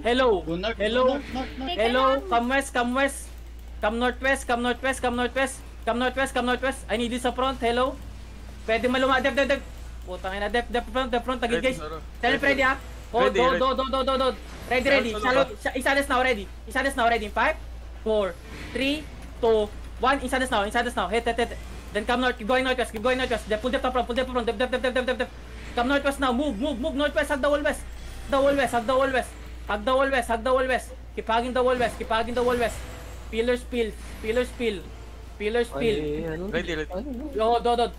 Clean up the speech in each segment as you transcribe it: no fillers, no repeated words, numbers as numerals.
Hello. Go north, Hello. go north, north, north. Hello. Come west, come west. Come northwest, come northwest, come northwest. Come northwest, come northwest. I need you sa front. Hello. Pwede maluma. Dep. Putang ina. Dep front. Tagid guys. Tell me ready ha. Hold. Ready. Isalis now, ready. Isalis now, ready. 5, 4, 3, 2, 1. Isalis now. Hit. Then come north. Keep going northwest. Dep, pull dep to front. Dep. Come northwest now. Move northwest. Hug the wall west. Hug the wall west. Keep hugging the wall west. Pillars spill. Ready. Yo, Dod.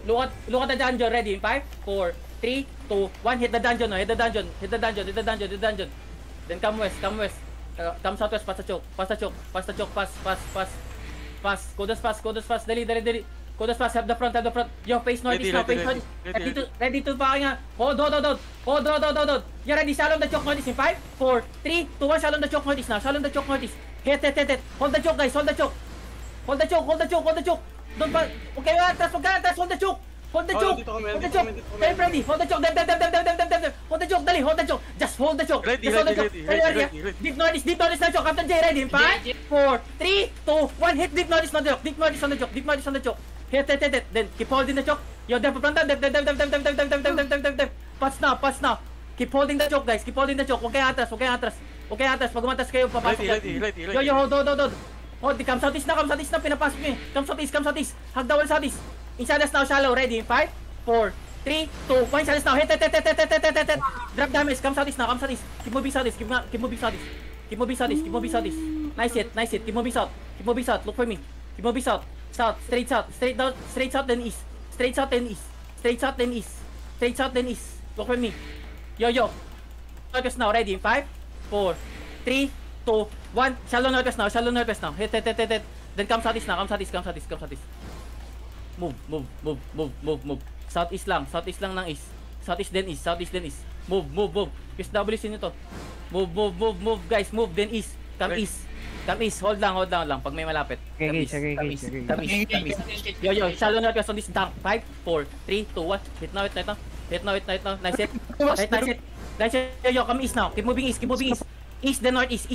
Look at the dungeon. Ready? 5, 4, 3, 2, 1. Hit the dungeon. Hit the dungeon. Then come west. Come southwest. Pass the choke. Pass. Go this fast. Dali. Go this fast. Have the front. Yo, face northeast now. Ready to fucking hold. Hold. You ready? Shalom the choke northeast in 5, 4, 3, 2, 1. Shalom the choke northeast now. Hit. Hold the choke, guys. Hold the choke. Don't pa. Okay, atras. Hold the choke. Stay ready. Hold the choke. Dem. Hold the choke. Just hold the choke. Ready. Deep notice na choke. Captain J, ready? 5, 4, 3, 2, 1. Hit deep notice on the choke. Hit. Then keep holding the choke. Yo, dem front. Dem. Pass now. Keep holding the choke, guys. Okay, atras. Pag umatras kayo, papasok. Ready. Yo, hold. Come southeast na. Pinapasok nyo. Come southeast. Hug the wall southeast. Inside us now, shallow. Ready? 5, 4, 3, 2, 1. Inside us now. Hit. Drop damage. Come southeast. Keep moving southeast. Nice hit. Keep moving south. Look for me. Keep moving south. Straight south, then east. Look for me. Yo. Northwest now. Ready? 5, 4, 3, 2, 1. Shallow northwest now. Hit. Then come southeast now. Move. Southeast lang ng east. Southeast then east. Move. QSW sino to? Move, guys. Move then east. Come east. Hold lang. Pag may malapit. Come east. Yo. Shallow northwest on this tank. 5, 4, 3, 2, 1. Hit now. Nice hit. Yo, come east now. Keep moving east. East then northeast.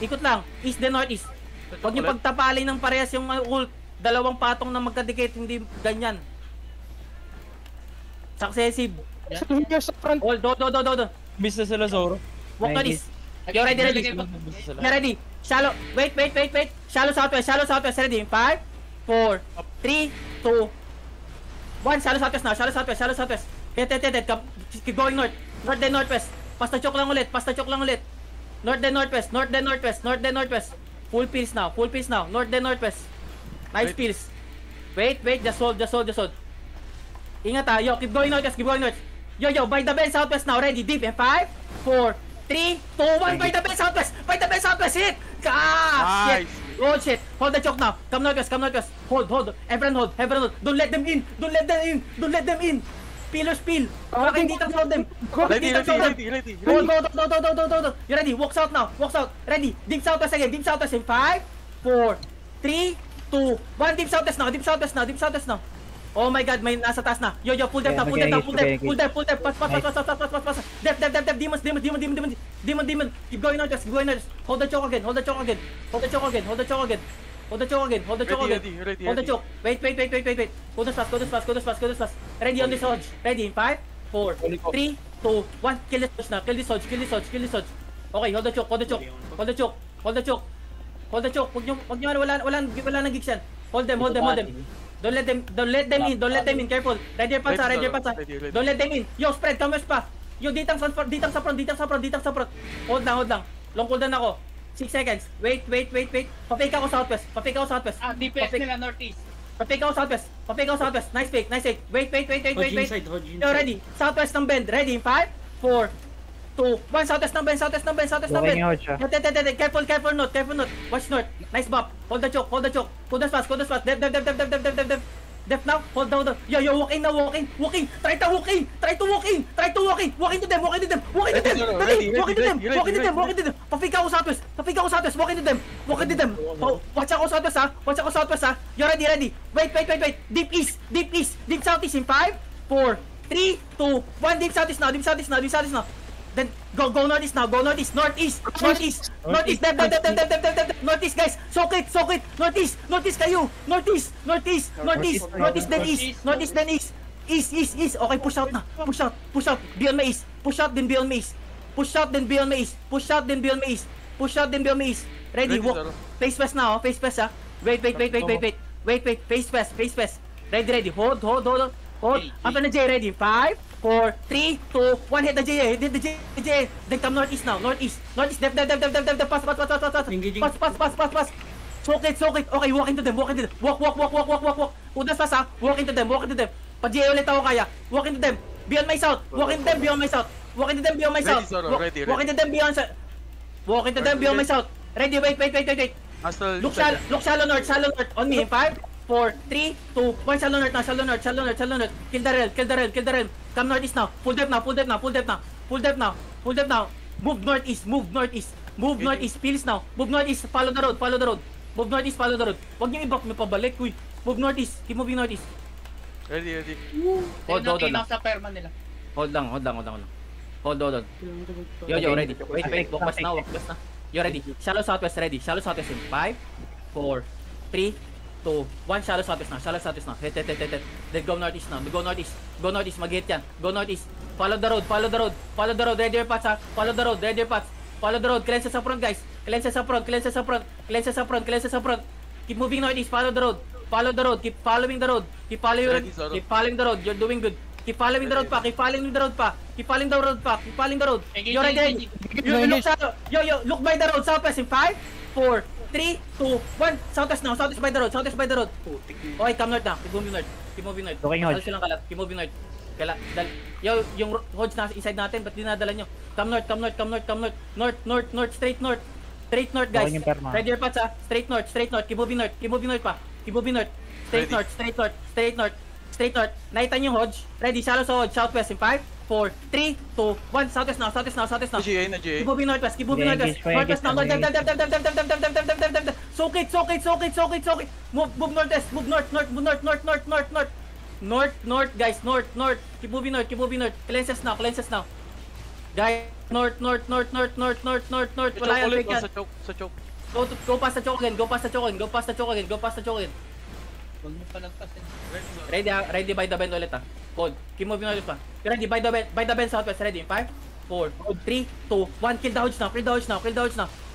Ikot lang. East then northeast. Huwag nyo pagtapalin ng parehas yung ult. Dalawang patong na magkadikit, hindi ganyan. Successive. Sa front. Hold. Miss na sila, Zoro. Walk to this. You ready? Shallow. Wait. Shallow southwest. Ready? 5, 4, 3, 2, 1. Shallow southwest. Hit. Keep going north. North then northwest. Pass the choke lang ulit. North then northwest. Full pills now. North then northwest. Nice pills. Wait. Just hold. Ingat ha. Yo, keep going north. Yo, by the bend southwest now. Ready? Deep. 5, 4, 3, 2, 1. By the bend southwest. Hit. Nice. Oh shit. Hold the choke now. Come northwest. Hold. Everyone hold. Don't let them in. Pillars spill. Fucking dito sa them. Ready. Hold. You ready? Walk south now. Ready? Deep southwest again. In 5, 4, 3, 2, 1. Deep southwest now. Oh my god, may nasa taas na. Yo, pull them down. Pull them. Pass. Dep. Demon. Keep going northwest. Hold the choke again. Hold the choke again. Wait. Go this fast. Ready on this hodge. Ready in 5, 4, 3, 2, 1. Kill this hodge. Okay, hold the choke. Wag nyo, wala nang gigs yan. Hold them. Don't let them in. Careful. Ready pansa. Don't let them in. Yo, spread. Come west pa. Yo, ditang sa front. Hold lang. Long cooldown ako. 6 seconds. Wait. Papake ako southwest. DPS nila northeast. Papake ako southwest. Nice fake. Wait. Yo, ready. Southwest ng bend. Ready? 5, 4, 2, 1. Southwest ng bend. Careful north. Watch north. Nice bop. Hold the choke. Hold the fast. Def now. Hold down. Yo, walk in. Try to walk in. Walk into them. Papake ako southwest. Walk into them. Watch ako southwest ha. You ready? Wait. Deep east. Deep southeast in 5, 4, 3, 2, 1. Deep southeast now. Then Go northeast now. Go northeast. Northeast. Northeast. Northeast. Dev. Northeast, guys. Soak it. Northeast. Northeast kayo. Northeast. Then east. Northeast then east. East. Okay, push out na. Push out. Beyond my east. Push out then beyond my east. Ready, Ready, walk. sir. Face west now. Face west, ah. Wait. Face west. Ready. Hold. After the J, ready. 5, 4, 3, 2, 1. Hit the J. Then come northeast now. Northeast. Dev. Pass. Soak it. Okay, walk into them. Walk. Udas fast, ah. Walk into them. Pa-J ulit ako kaya. Walk into them. Beyond my south. Walk into them beyond my south. Ready, sir. Ready. Walk into them beyond my south. Ready, wait. Hostile. Look shallow north. On me. 5, 4, 3, 2, 1. Shallow north. Kill the rail. Come northeast now. Full depth now. Move northeast. Pills now. Move northeast. Follow the road. Move northeast. Huwag niyo i-back mo pabalik. Uy. Move northeast. Keep moving northeast. Ready. Hold lang. sa perma nila. Hold on. Yo, ready. Wait. Walk past na. You ready? Shallow southwest in 5, 4, 3, 2, 1. Shallow southwest now. Hit. Then go northeast now. Go northeast. Mag-hit yan. Go northeast. Follow the road. Ready your paths, ha. Follow the road. Cleanse sa front, guys. Cleanse sa front. Keep moving northeast. Follow the road. Keep following the road. Keep following the road. You're doing good. Keep following the road pa. You're ready. You look shallow. Yo, look by the road. Southwest in 5, 4, 3, 2, 1. Southwest now. Southwest by the road. Okay, come north now. Keep moving north. Okay, Hodge. Dal silang kalat. Keep moving north. Yo, yung Hodge nasa inside natin. Ba't dinadala nyo? Come north. North. Straight north, guys. Okay, yung perma. Ready your paths, ha. Straight north. Keep moving north pa. Straight north. Nakita niyo yung Hodge. Ready, shallow sa Hodge. Southwest in 5, 4, 3, 2, 1. Southwest now. Na-GA. Keep moving northwest. Northwest now. Dev. Soak it. Move northwest. Move north, guys. North. Keep moving north. Cleanses now. Guys, north. Wala yan, break yan. Sa choke. Go past the choke again. Huwag mo palagpasin. Ready by the bend ulit, ha. Cold. Keep moving ulit pa. Ready by the bend southwest. Ready. 5, 4, 3, 2, 1. Kill the Hodge now.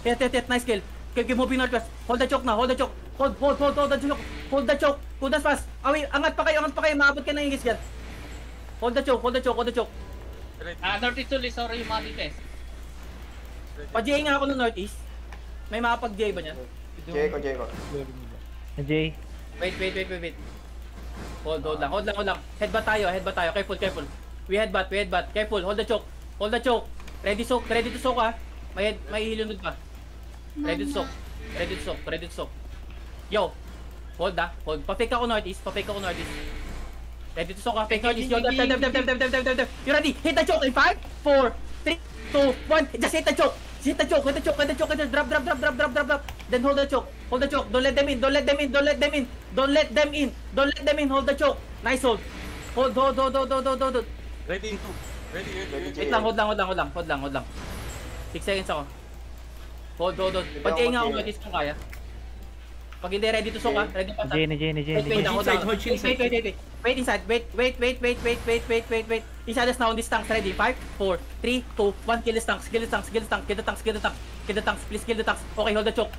Hit. Nice kill. Keep moving northwest. Hold the choke now. Hold the choke. Hold us fast. Angat pa kayo. Maabot ka na yung gisgan. Hold the choke. Northeast to Lisoro yung mga test. Pa-J nga ako ng northeast. May makapag-J ba niyan? J ko. Jay. Wait. Hold lang. Headbutt tayo. Careful. We headbutt. Careful. Hold the choke. Ready to soak, ha. May hilunod pa. Ready to soak. Yo. Hold. Pa-fake ako northeast. Ready to soak, ha. Fake northeast. Yo, dev. You ready? Hit the choke in 5, 4, 3, 2, 1. Just hit the choke. Drop. Then hold the choke. Don't let them in. Hold the choke. Nice hold. Hold. Ready. Wait lang, hold lang. 6 seconds ako. Hold. Pag-J nga ako, notice kung kaya. Pag hindi, ready to soak, ha. Ready pa. Wait, inside. Wait. Inside us now on this tanks. Ready? 5, 4, 3, 2, 1. Kill the tanks. Please kill the tanks. Okay, hold the choke.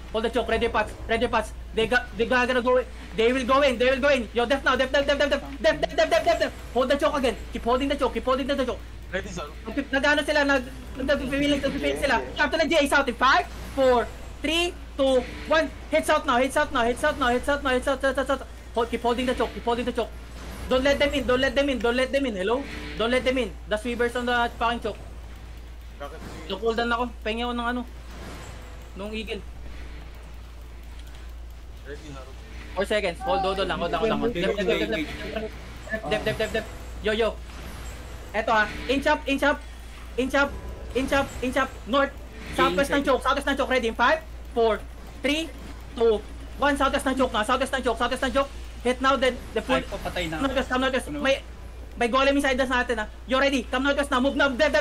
Ready paths. They gonna go in. They will go in. Yo, def now. Def. Hold the choke again. Keep holding the choke. Ready, sir. Nagano sila, nagpipiling sila. Captain na J, south in 5, 4, 3, 2, 1. Hit south now. Keep holding the choke. Don't let them in. Hello? Don't let them in. The sweepers on the fucking choke. So cool down ako. Pahingi ako ng ano. Nung eagle. Ready, Haru. 4 seconds. Hold lang. Dep. Yo. Eto, ha. Inch up. North. Southwest ng choke. Ready? 5, 4, 3, 2, 1. Southwest ng choke. Hit now, then the full. Ay, papatay na. Come northwest. May golem inside us natin, ha. You ready? Come northwest now. Move now. Dev.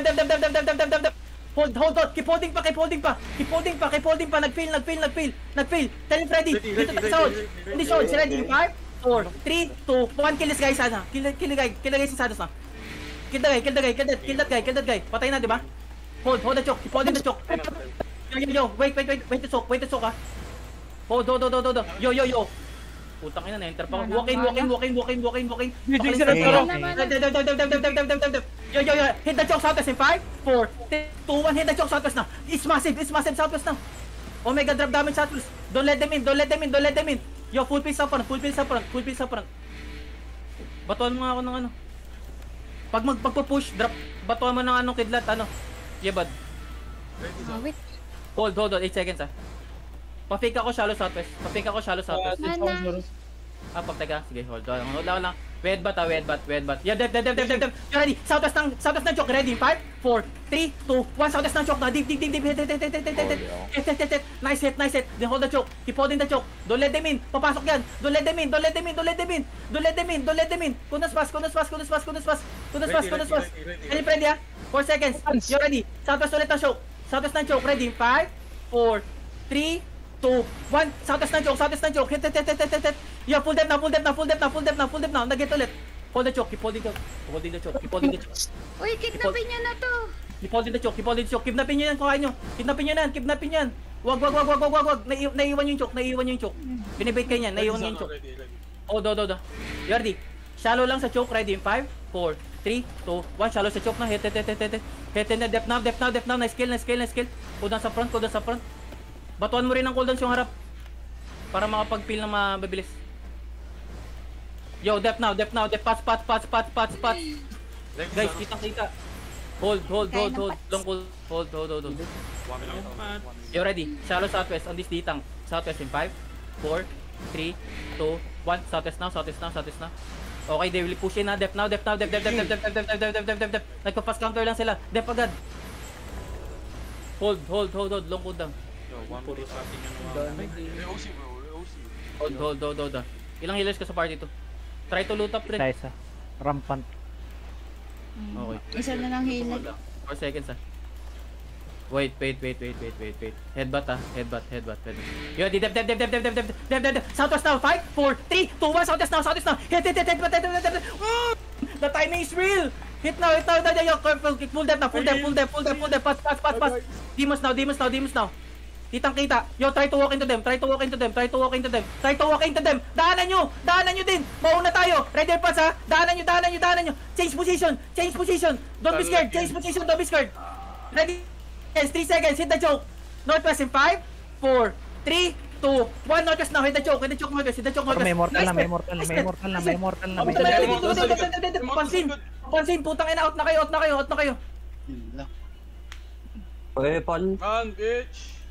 Hold. Keep holding pa. Nag-fail. Tell him ready. Dito tayo sa hold. Hindi siya hold. Ready? 5, 4, 3, 2, 1. Kill this guy sana. Kill the guy si Sados na. Kill that guy. Patay na, di ba? Hold the choke. Keep holding the choke. Yo. Wait to choke ah. Hold. Yo. Putang ina, na-enter pa ako. Walk in. Yo. Hit the choke southwest in 5, 4, 3, 2, 1. Hit the choke southwest now. It's massive southwest now. Omega drop damage southwest. Don't let them in. Yo, full piece sa front. Batuan mo nga ako ng ano. Pag magpupush, drop. Batuan mo ng anong kidlat, ano. Yeah, bud. Ready, sir. Wait. Hold. 8 seconds ah. Pa-fake ako shallow southwest. Mana. Teka. Sige, hold lang. Wed bat. Yeah, dev. You ready? Southwest ng choke. Ready? 5, 4, 3, 2, 1. Southwest ng choke na. Deep. Hit. Nice hit. Then hold the choke. Keep holding the choke. Don't let them in. Papasok yan. Don't let them in. Kunas pass. Ready, ready ah. 4 seconds. You ready? Southwest ulit ng choke. Ready? 5, 4, 3, 2, 1. Southwest ng choke. Hit. Yeah, full depth now. Nag-get ulit. Hold the choke. Keep holding the choke. Uy, kidnapin niya na to. Keep holding the choke. Kidnapin nyo yan, kuhain nyo. Kidnapin yan. Wag. Naiiwan yung choke. Binibait kayo yan. Naiiwan yung choke. Ready. Oh, do. You ready? Shallow lang sa choke. Ready? 5, 4, 3, 2, 1. Shallow sa choke na. Hit. Na depth now. Nice kill. Cooldown sa front. Batuan mo rin ng cooldowns yung harap. Para makapag-peel na mabilis. Yo, depth now. Pats. Ready, Guys, sir. kita. Hold. Long hold. Hold. 1 minute. You ready? Shallow southwest on this ditang. Southwest in 5, 4, 3, 2, 1. Southwest now. Okay, they will push in na. Depth now. Nagpa-pass counter lang sila. Depth agad. Hold. Long cooldown. Yo, 1 minute. OC, bro. Hold. Ilang healers ka sa party to? Try to loot up rin. Isa. Rampant. Okay. Isa na lang healer. 4 seconds ah. Wait. Headbutt. Yo, dep. Southwest now. 5, 4, 3, 2, 1. Southwest now. Hit. The timing is real. Hit now. Yo, full depth. Pass. Demons now. Kitang-kita. Yo, try to walk into them. Daanan nyo din. Mauna tayo. Ready pass ha. Daanan nyo. Change position. Don't be scared. Ready? Yes, 3 seconds. Hit the choke. Northwest in 5, 4, 3, 2, 1. Northwest now. Hit the choke. May mortal na. Pansin. Putang ina. Out na kayo. Run, bitch.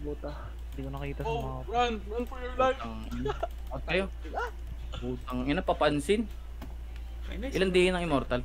Hindi ko nakita sa mga... Run for your life. Out kayo. Putang ina, papansin. Ilan din ang immortal?